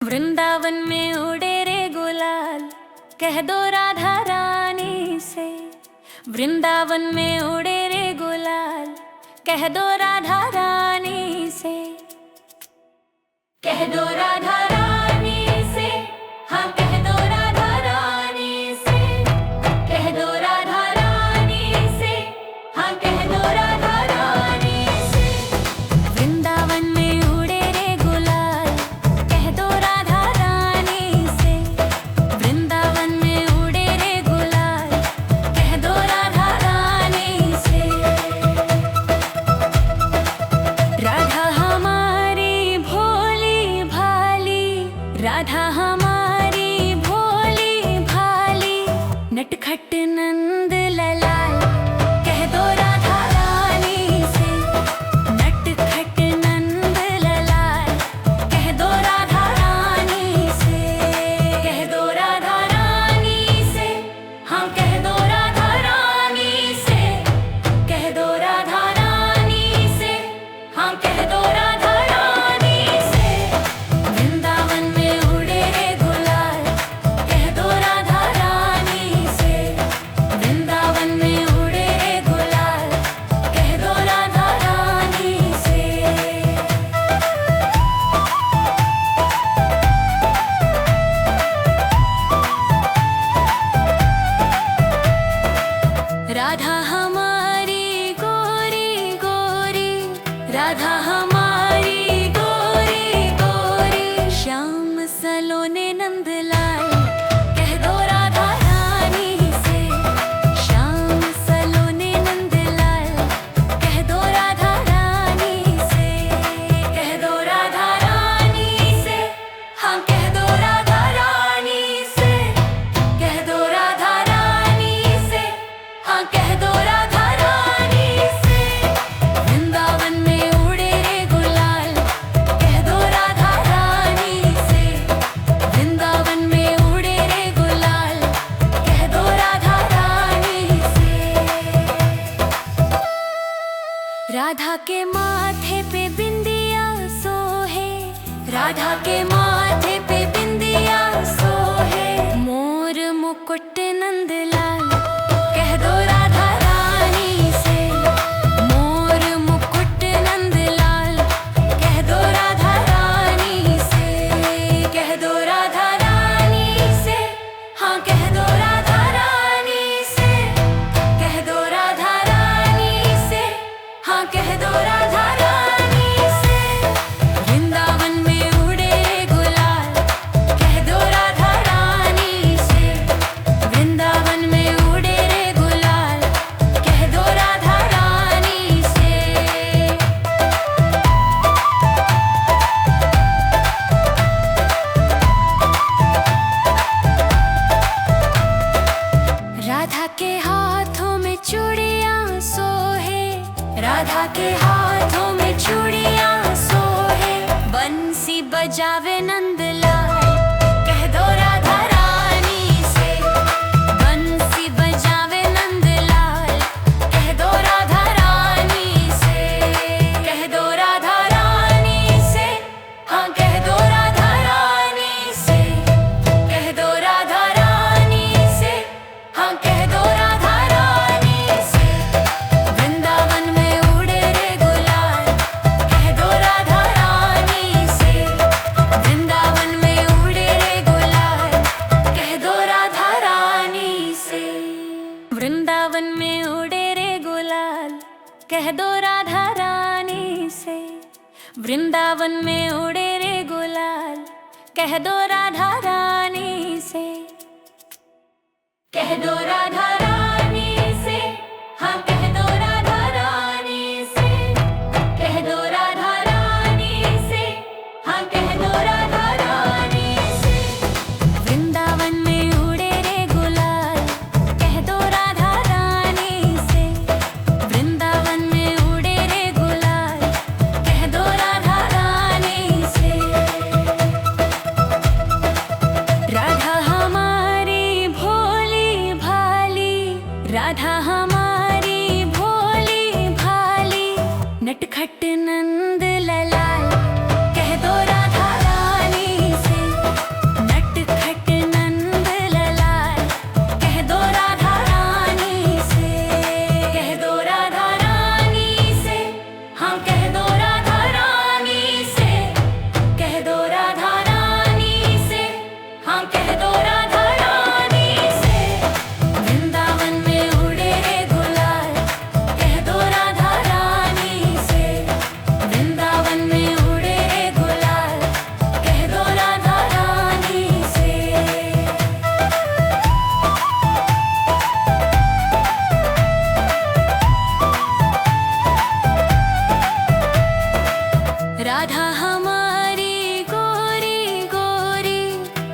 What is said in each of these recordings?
वृंदावन में उड़े रे गुलाल, कह दो राधा रानी से। वृंदावन में उड़े रे गुलाल, कह दो राधा रानी से। कह दो राधा रानी से, हाँ कह दो राधा रानी से। कह दो राधा रानी से, हाँ कह दो राधा रानी से। वृंदावन में उड़े रे गुलाल, कह दो राधा रानी से। वृंदावन में उड़े रे गुलाल, कह दो राधा रानी से। राधा हमारी भोली भाली, राधा हमारी भोली भाली, नटखट नंद ललाल, कह दो राधा रानी से। नटखट नंद ललाल, कह दो राधा रानी से। कह दो राधा रानी से, हाँ कह दो राधा रानी से। कह दो राधा रानी से, हाँ कह दो राधा रानी से। वृंदावन में उड़े रे गुलाल, कह दो राधा रानी से। वृंदावन में उड़े रे गुलाल, कह दो राधा रानी से। राधा हमारी गोरी गोरी, राधा हमारी गोरी गोरी, श्याम सलोने नंदलाल, कह दो राधा रानी से। श्याम सलोने नंदलाल, कह दो राधा रानी से। कह दो राधा रानी से, हाँ कह दो राधा रानी से। कह दो राधा रानी से, हाँ कह दो राधा रानी से। वृंदावन में उड़े रे गुलाल, कह दो राधा रानी से। वृंदावन में उड़े रे गुलाल, कह दो राधा रानी से। राधा के माथे पे बिंदिया सोहे, राधा के माथे पे बिंदिया सोहे, मोर मुकुट नंदलाल, कह दो राधा रानी से। मोर मुकुट नंदलाल, कह दो राधा रानी से। कह दो राधा रानी से, हाँ कह दो राधा रानी से। कह दो राधा रानी से, हाँ कह दो राधा रानी से। वृंदावन में उड़े रे गुलाल, कह दो राधा रानी से। वृंदावन में उड़े रे गुलाल, कह दो राधा रानी से। राधा के हाथों में चूड़ियां सोहे, राधा के हाथों में चूड़ियां सोहे, बंसी बजावे नंदलाल, कह दो राधा रानी से। बंसी बजावे नंदलाल, कह दो राधा रानी से। कह दो राधा रानी से, हाँ कह दो राधा रानी से। कह दो राधा रानी से, हाँ कह दो राधा रानी से। वृंदावन में उड़े रे गुलाल, कह दो राधा रानी से। वृंदावन में उड़े रे गुलाल, कह दो राधा रानी से। वृंदावन में उड़े रे गुलाल, कह दो राधा रानी से। वृंदावन में उड़े रे गुलाल, कह दो राधा रानी से। कह दो राधा रानी से, हाँ कह दो राधा रानी से। कह दो राधा रानी से, हाँ कह दो राधा रानी से। वृंदावन में उड़े रे गुलाल, कह दो राधा रानी से। वृंदावन में उड़े रे गुलाल, कह दो राधा रानी से। राधा हमारी भोली भाली, राधा हमारी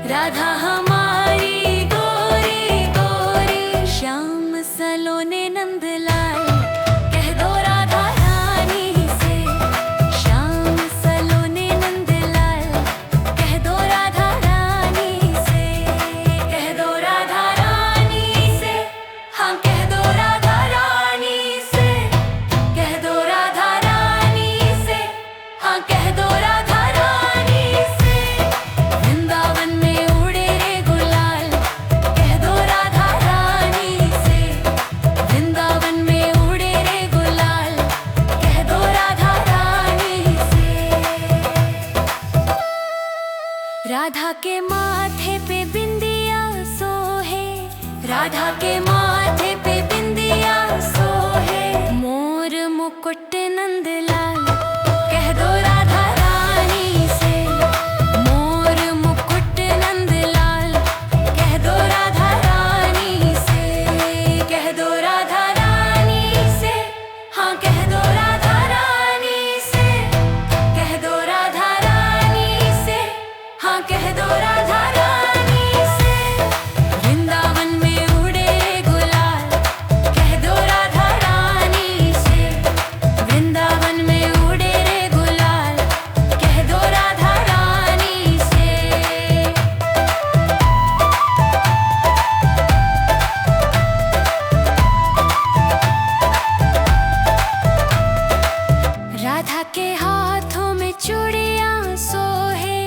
राधा हमारी गोरी गोरी, श्याम सलोने नंदलाल, कह दो राधा रानी से। श्याम सलोने नंदलाल, कह दो राधा रानी से। कह दो राधा रानी से, हाँ कह दो राधा रानी से। कह दो राधा रानी से, हाँ कह दो राधा रानी से। वृंदावन में उड़े रे गुलाल, कह दो राधा रानी से। वृंदावन में उड़े रे गुलाल, कह दो राधा रानी से। राधा के माथे पे बिंदिया सोहे, राधा के माथे पे बिंदिया सोहे। मोर मुकुट नंदलाल, कह दो राधा रानी से। मोर मुकुट नंदलाल, कह दो राधा रानी से। कह दो राधा रानी से, हाँ कह दो राधा रानी से। कह दो राधा रानी से, हाँ कह दो राधा रानी से। वृंदावन में उड़े रे गुलाल, कह दो राधा रानी से। वृंदावन में उड़े रे गुलाल, कह दो राधा रानी से। राधा के हाथों में चूड़ियां सोहे,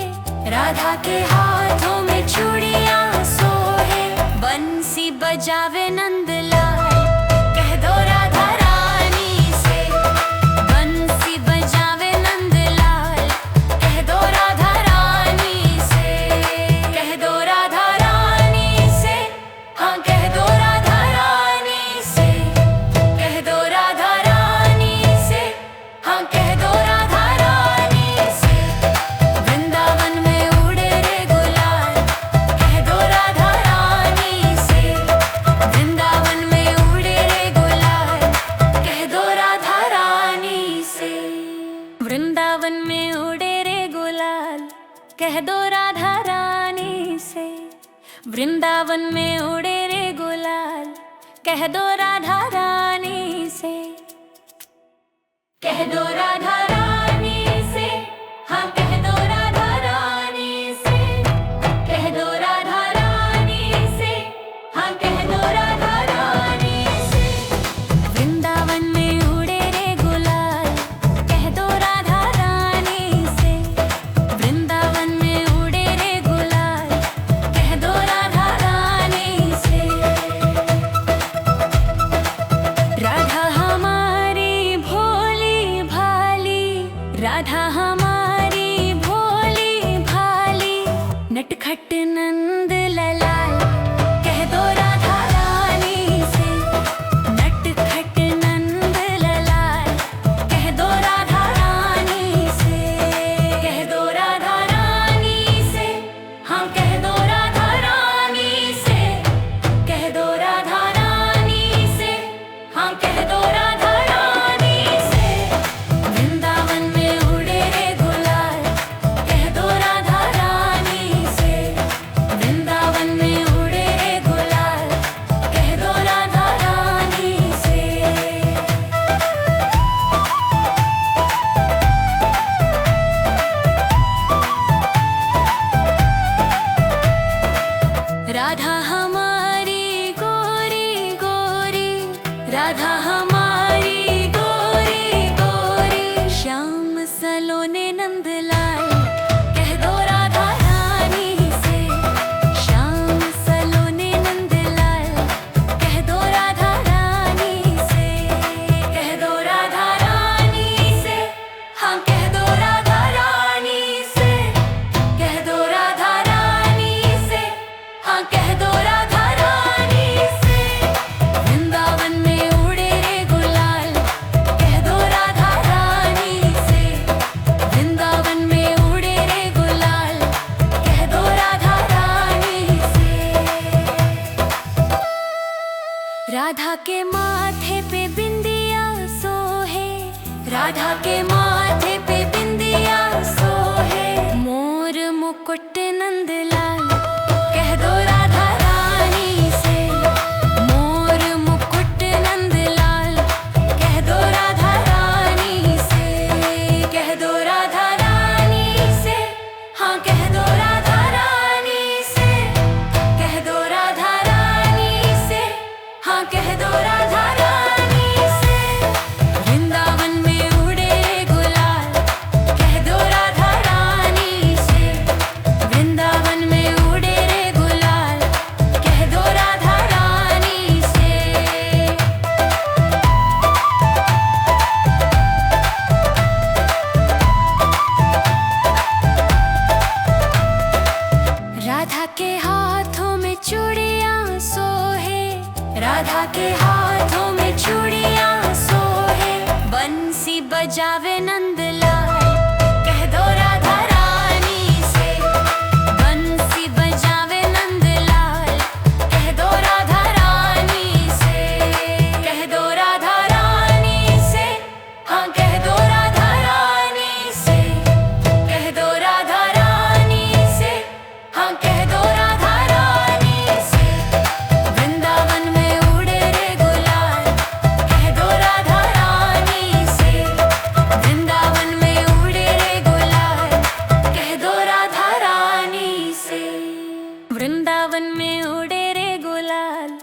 राधा के हाथों में चूड़ियां सोहे। बंसी बजावे नंदलाल, कह दो राधा रानी से। बंसी बजावे नंदलाल, कह दो राधा रानी से। कह दो राधा रानी से, हाँ कह दो राधा रानी से। कह दो राधा रानी से, हाँ कह दो राधा रानी से। वृंदावन में उड़े रे गुलाल, कह दो राधा रानी से। वृंदावन में उड़े रे गुलाल, कह दो राधा रानी से। वृंदावन में उड़े रे गुलाल, कह दो राधा रानी से। वृंदावन में उड़े रे गुलाल, कह दो राधा रानी से। कह दो राधा रानी से, हाँ कह दो राधा रानी से। कह दो राधा रानी से, हाँ कह दो राधा रानी से। वृंदावन में उड़े रे गुलाल, कह दो राधा रानी से। वृंदावन में उड़े रे गुलाल, कह दो राधा रानी से। राधा हमारी भोली भाली, राधा हमारी भोली भाली। नटखट नंद ललाल, कह दो राधा रानी से। नटखट नंद ललाल, कह दो राधा रानी से। कह दो राधा रानी से, हाँ कह दो राधा रानी से। कह दो राधा रानी से, हाँ कह दो राधा रानी से। वृंदावन में उड़े रे गुलाल, कह दो राधा रानी से। वृंदावन में उड़े रे गुलाल, कह दो राधा रानी से। राधा हमारी गोरी गोरी, राधा हमारी गोरी गोरी। श्याम सलोने नंदलाल, कह दो राधा रानी से। श्याम सलोने नंदलाल, कह दो राधा रानी से। कह दो राधा रानी से, हाँ कह दो राधा रानी से। कह दो राधा रानी से, हाँ कह दो राधा रानी से। वृंदावन में उड़े रे गुलाल, कह दो राधा रानी से। वृंदावन में उड़े रे गुलाल, कह दो राधा रानी से। राधा के माथे पे बिंदिया सोहे, राधा के माथे पे बिंदिया सोहे। मोर मुकुट नंदलाल, राधा के हाथों में चूड़ियां सोहे, बंसी बजावे नंदलाल। कह दो राधा रानी से, बंसी बजावे नंदलाल। कह दो राधा रानी से, कह दो राधा रानी से, हाँ कह दो राधा रानी से। कह दो राधा रानी से, हाँ कह दो राधा रानी से। वृंदावन में उड़े रे गुलाल, कह दो राधा रानी से। वृंदावन में उड़े रे गुलाल, कह दो राधा रानी से। वृंदावन में उड़े रे गुलाल,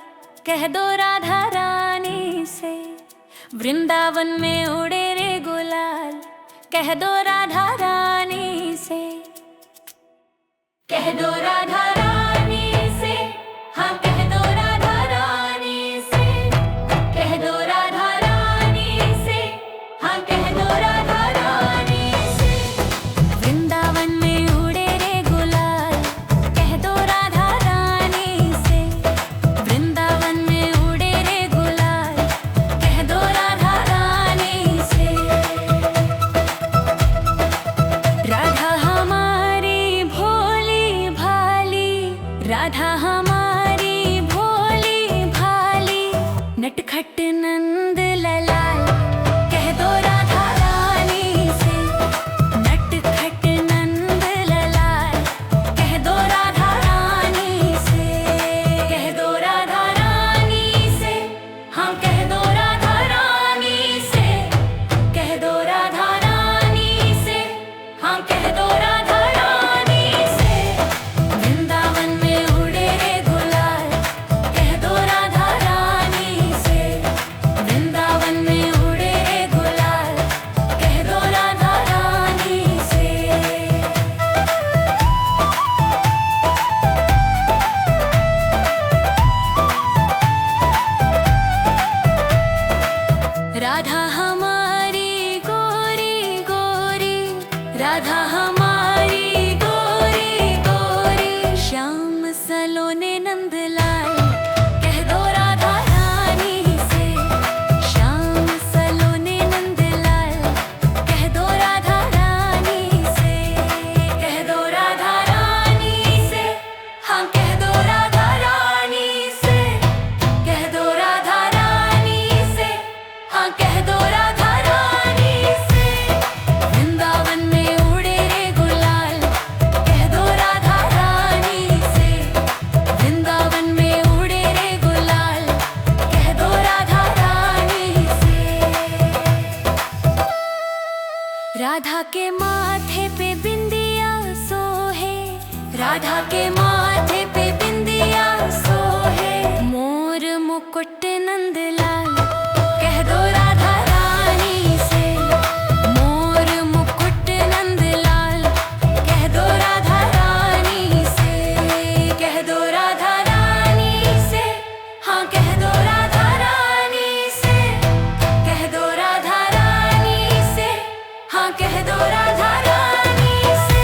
कह दो राधा रानी से। वृंदावन में उड़े रे गुलाल, कह दो राधा रानी से। कह दो राधा रानी से, हाँ कह दो राधा रानी से। कह दो राधा रानी से, हाँ कह दो राधा रानी से। वृंदावन में उड़े रे गुलाल, कह दो राधा रानी से। वृंदावन में उड़े रे गुलाल, कह दो राधा रानी से। राधा हमारी भोली भाली, राधा हमारी भोली भाली, नटखट नंद ललाल। कह दो राधा रानी से, नटखट नंद ललाल। कह दो राधा रानी से, कह दो राधा रानी से, हाँ कह दो राधा रानी से। कह दो राधा रानी से, हाँ कह दो राधा रानी से। वृंदावन में उड़े रे गुलाल, कह दो राधा रानी से। वृंदावन में उड़े रे गुलाल, कह दो राधा रानी से। राधा हमारी गोरी गोरी, राधा हमारी गोरी गोरी, श्याम सलोने नंदलाल। कह दो राधा रानी से, श्याम सलोने नंदलाल। कह दो राधा रानी से, कह दो राधा रानी से, हाँ कह दो राधा रानी से। कह दो राधा रानी से, हाँ कह दो राधा रानी से। वृंदावन में उड़े रे गुलाल, कह दो राधा रानी से। वृंदावन में उड़े रे गुलाल, कह दो राधा रानी से। राधा के माथे पे बिंदिया सोहे, राधा के माथे पे बिंदिया सोहे, मोर मुकुट नंदलाल। कह दो राधा रानी से, मोर मुकुट नंदलाल। कह दो राधा रानी से, कह दो राधा रानी से, हाँ कह दो राधा रानी से। कह दो राधा रानी से, हाँ कह दो राधा रानी से।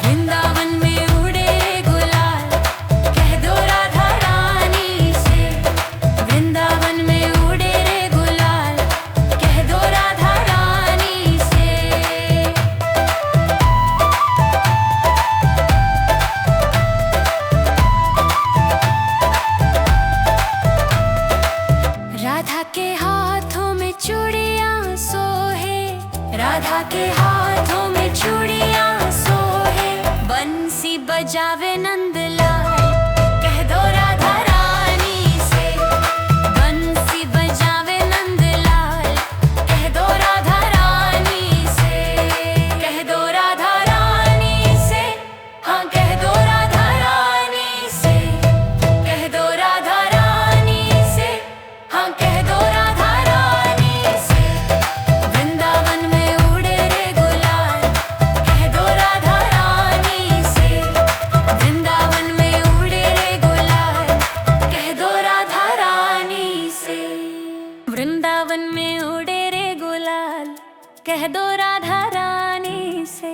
वृंदावन में उड़े रे गुलाल, कह दो राधा रानी से। वृंदावन में उड़े रे गुलाल, कह दो राधा रानी से। राधा के हाथों में चूड़ियां सोहे, राधा के हाथों में चूड़ियां सोहे, बंसी बजावे नंदलाल। कह दो राधा रानी से, बंसी बजावे नंदलाल। कह दो राधा रानी से, कह दो राधा रानी से, हाँ कह दो राधा रानी से। कह दो राधा रानी से, हाँ कह दो राधा रानी से। वृंदावन में उड़े रे गुलाल, कह दो राधा रानी से। वृंदावन में उड़े रे गुलाल, कह दो राधा रानी से। वृंदावन में उड़े रे गुलाल, कह दो राधा रानी से।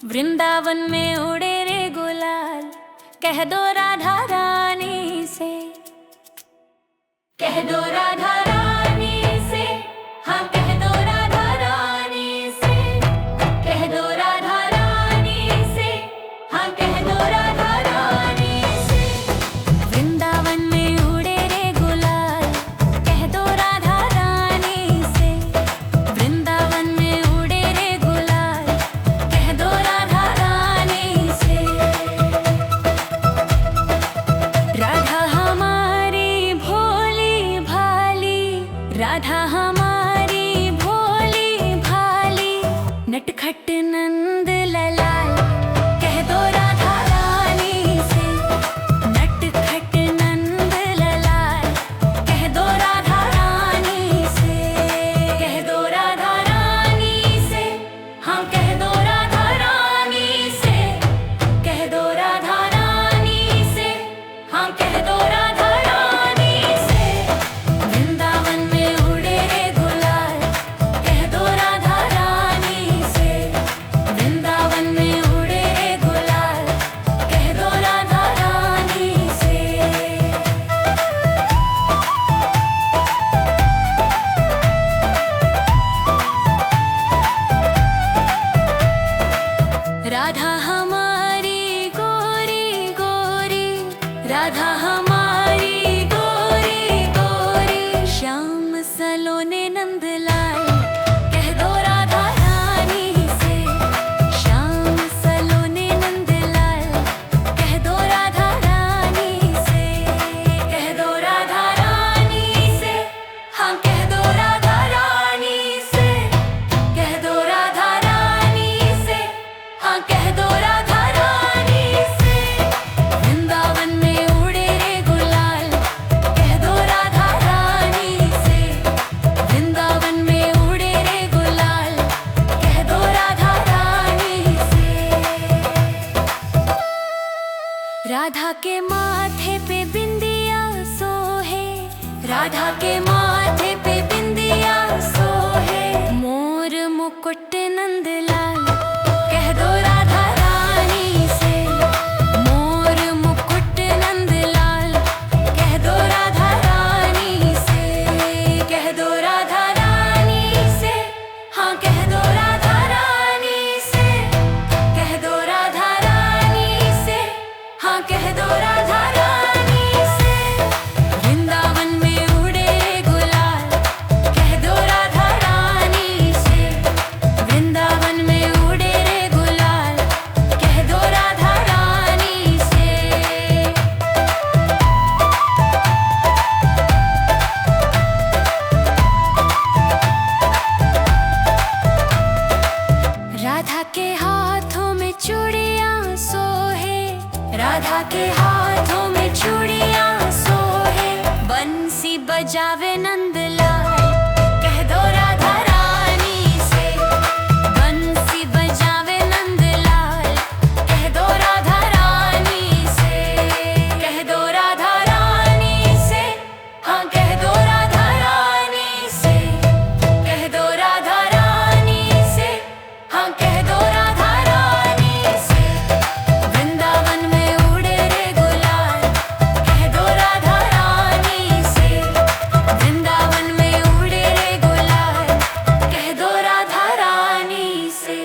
वृंदावन में उड़े रे गुलाल, कह दो राधा रानी से। कह दो राधा रानी से, हाँ कह दो राधा रानी से, कह दो राधा रानी से, हाँ कह दो राधा रानी से। वृंदावन में उड़े रे गुलाल, कह दो राधा रानी से। वृंदावन में उड़े रे गुलाल, कह दो राधा रानी से। राधा हमारी भोली भाली, राधा हमारी भोली भाली, नटखट नंद ललाल, कह दो राधा रानी से। नटखट नंद ललाल, कह दो राधा रानी से, कह दो राधा रानी से, हाँ कह दो राधा रानी से, कह दो राधा रानी से, हाँ कह दो राधा रानी से। वृंदावन में उड़े रे गुलाल, कह दो राधा रानी से। वृंदावन में उड़े रे गुलाल, कह दो राधा रानी से। राधा हमारी गोरी गोरी, राधा हमारी गोरी गोरी, श्याम सलोने नंदलाल, कह दो राधा रानी से। श्याम सलोने नंदलाल, कह दो राधा रानी से, कह दो राधा रानी से, हाँ कह दो राधा रानी से, कह दो राधा रानी से, हाँ कह दो राधा रानी से। वृंदावन में उड़े रे गुलाल, कह दो राधा रानी से। वृंदावन में उड़े रे गुलाल, कह दो राधा रानी से। राधा के माथे पे बिंदिया सोहे, राधा के माथे पे बिंदिया सोहे, मोर मुकुट नंदलाल, कह दो राधा रानी से। मोर मुकुट नंदलाल, कह दो राधा रानी से, कह दो राधा रानी से, हाँ कह दो राधा रानी से, कह दो राधा रानी से, हाँ कह दो राधा रानी से। वृंदावन में उड़े रे गुलाल, कह दो राधा रानी से। वृंदावन में उड़े रे गुलाल, कह दो राधा रानी से। राधा के हाथों में चूड़ियां सोहे, राधा के हाथों में चूड़ियां सोहे, बंसी बजावे नंदलाल, कह दो राधा रानी से। बंसी बजावे नंदलाल, कह दो राधा रानी से, कह दो राधा रानी से, हाँ कह दो राधा रानी से, कह दो राधा रानी से, हाँ कह दो राधा रानी से। वृंदावन में उड़े रे गुलाल, कह दो राधा रानी से। वृंदावन में उड़े रे गुलाल, कह दो राधा रानी से।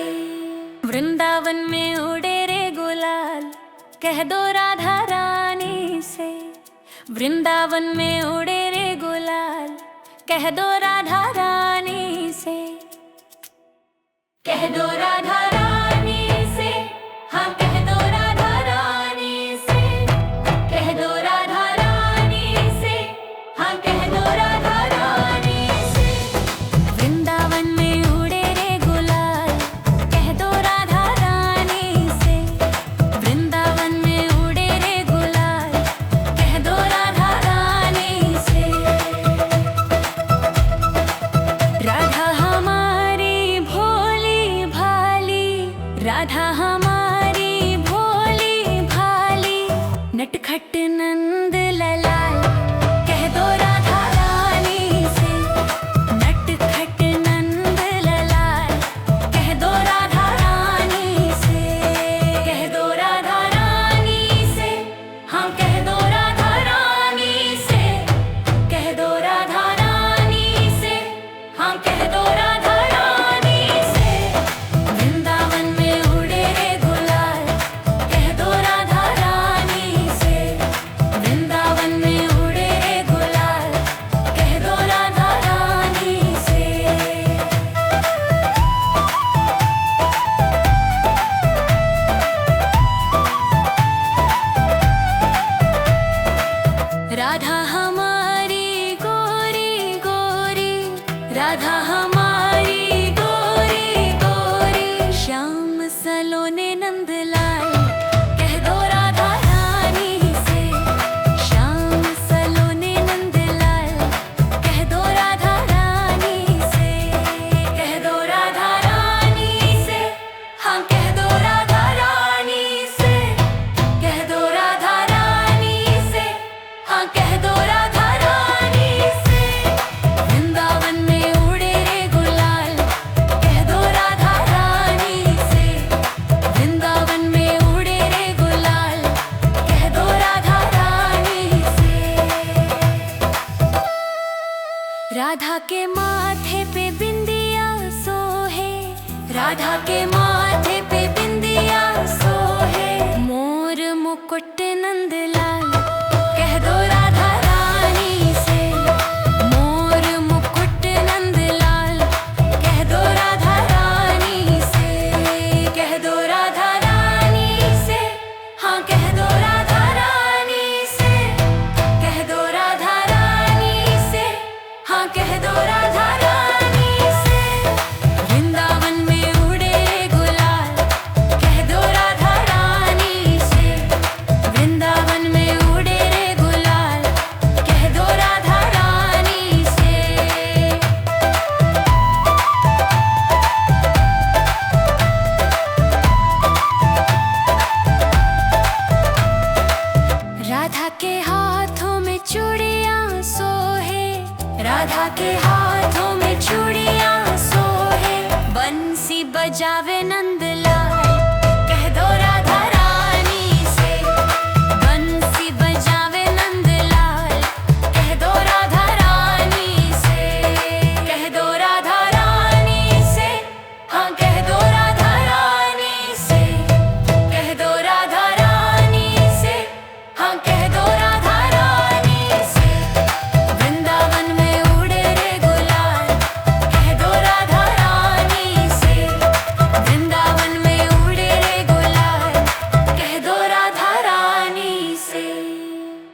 वृंदावन में उड़े रे गुलाल, कह दो राधा रानी से। वृंदावन में उड़े रे गुलाल, कह दो राधा रानी से, कह दो राधा रानी से, हाँ कह दो राधा रानी से, कह दो राधा रानी से, हाँ कह दो राधा रानी से। वृंदावन में उड़े रे गुलाल, कह दो राधा रानी से। वृंदावन में उड़े रे गुलाल, कह दो राधा रानी से। राधा हमारी भोली भाली, मुकुट नंदलाल, कह दो राधा रानी से। मोर मुकुट नंदलाल, कह दो राधा रानी से। कह दो राधा रानी से, हाँ कह दो राधा रानी से। कह दो राधा रानी से, हाँ कह दो राधा रानी से। वृंदावन में उड़े गुलाल, कह दो राधा रानी से। वृंदावन में उड़े रे गुलाल, कह दो राधा रानी से। राधा के हाथों में चूड़ियां सोहे, राधा के हाथों में चूड़ियां सोहे। बंसी बजावे न